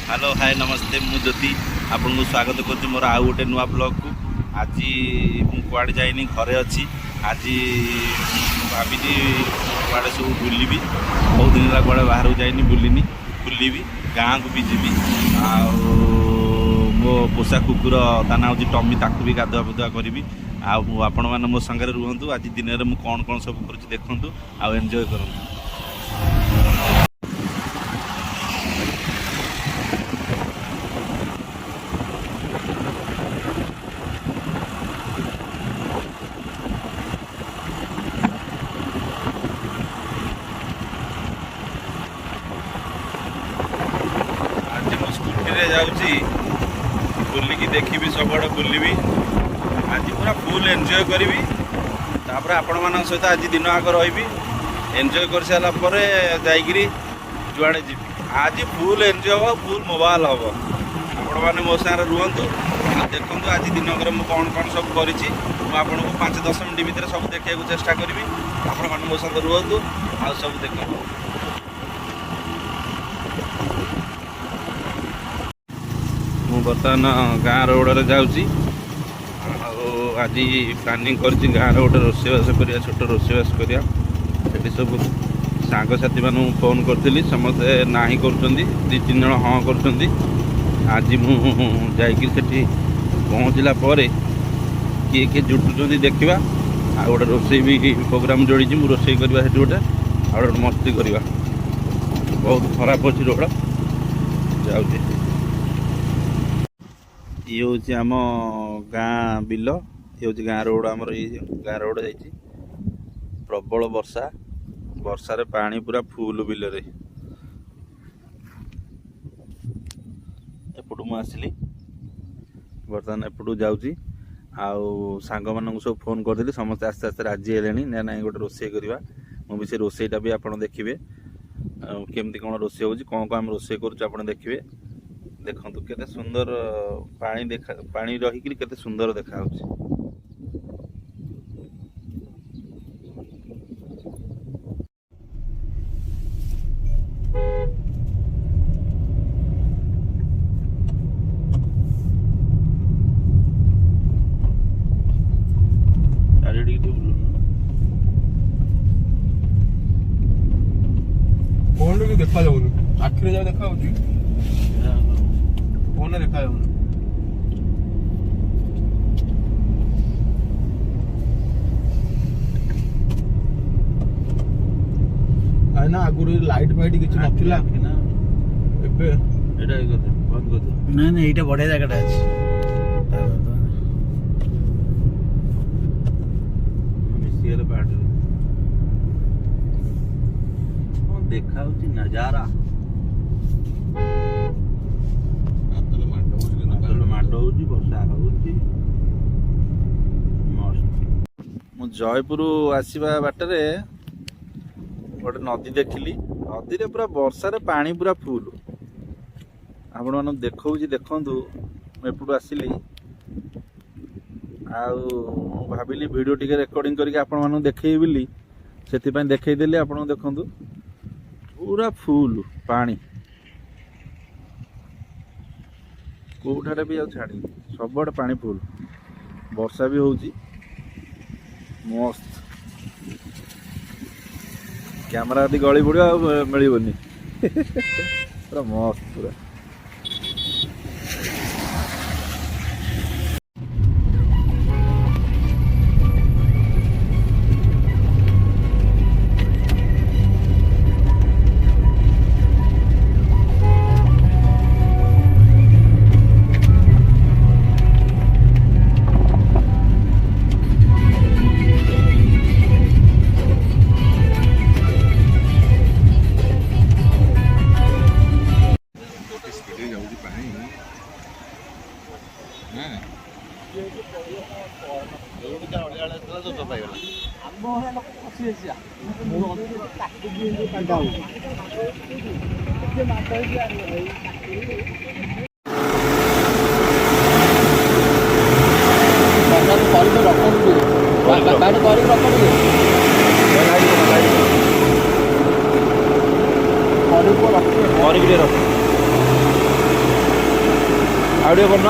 Hello hi नमस्ते मु ज्योति आपन को स्वागत कर मोर आउ गोटे नुआ ब्लॉग को आज मुझे जाइनी घरे अच्छी आज भावी कड़े सब बुलि बहुत दिन है कड़े बाहर जाइनी बुलिनी बुलि गाँ को भी जी मो पोषा कुकुर ता ना हूँ टमी ताकू भी गाधुआ पाधुआ करी आपण मैंने मो सागर रुहतु आज दिन में मुझे कौन कौन सब कर देखूँ आउ एंजॉय करूँ। जाऊँगी बुलिकी देखी सबुआड़े बुलि आज पूरा फुल एंजॉय करी तापर आपण मान सहित आज दिन आग रही एंजॉय कर सारापर जाकि जुआड़े जी आज फुल एंजॉय हम फुल मोबाइल हम आपण मैंने मो सागर रुहतु देखूँ आज दिन मुझे कौन कौन सब करी आपन को 5-10 मिनट भितर सब देखा चेष्टा करी आपण मैंने मो साथ रुहतु आ सब देख। बर्तमान गाँ रोड जाऊँगी आज प्लानिंग कर गाँ रोड रोषेबास करा छोट रोषेबास करा सब सांगसाथी मान फोन करी समस्ते ना ही कर 2-3 जन हाँ कर आज मुझे पहुँचला किए किए जुटुंट देखा आ गोटे रोषे भी प्रोग्राम जोड़ी मुझे रोषे करवा गोटे आ गोटे मस्ती करवा बहुत खराब अच्छी रोड जाऊँगी ये हूँ आम गाँ बिल ये हूँ गाँ रोड आमर ये गाँ रोड जा प्रबल वर्षा वर्षार पानी पूरा फुल बिल एपटू मुझे बर्तमान एपटू जाऊँगी आउ सांग मान सब फोन करदेली समस्ते आस्ते आस्ते राजी है ना ना गोटे रोषे करवा मुझे से रोषेटा भी आप देखिए केमती कौन रोषे हो कौन कौन आम रोषे कर देखिए देखो केते सुंदर पानी रहीकि केते सुंदर देखा देखा जाऊन आखिर जा देखा फोन देखा जाऊन ना आगुरी लाइट फाइट किसी नथिला एबे एटा बंद कर ना ना एटा बढ़िया जगह अछि मिसियल बाट देखा नजारा जयपुर आसवा बाटर गोटे नदी देखिली नदी रे पूरा वर्षार पानी पूरा फुल आपण मान देखा देखु एपटू आसली भाविली वीडियो टिके रेकर्डिंग करके आपण मान देखे बोली से देखईदेली आपण देखु पूरा फुल पानी कौठारे भी छाड़ी सबुआड़े पानी फुल वर्षा भी होची मस्त कैमरा यदि गली पड़ा मिलनी पूरा मस्त पूरा रख ଆଉ ଟିକେ କରୁନ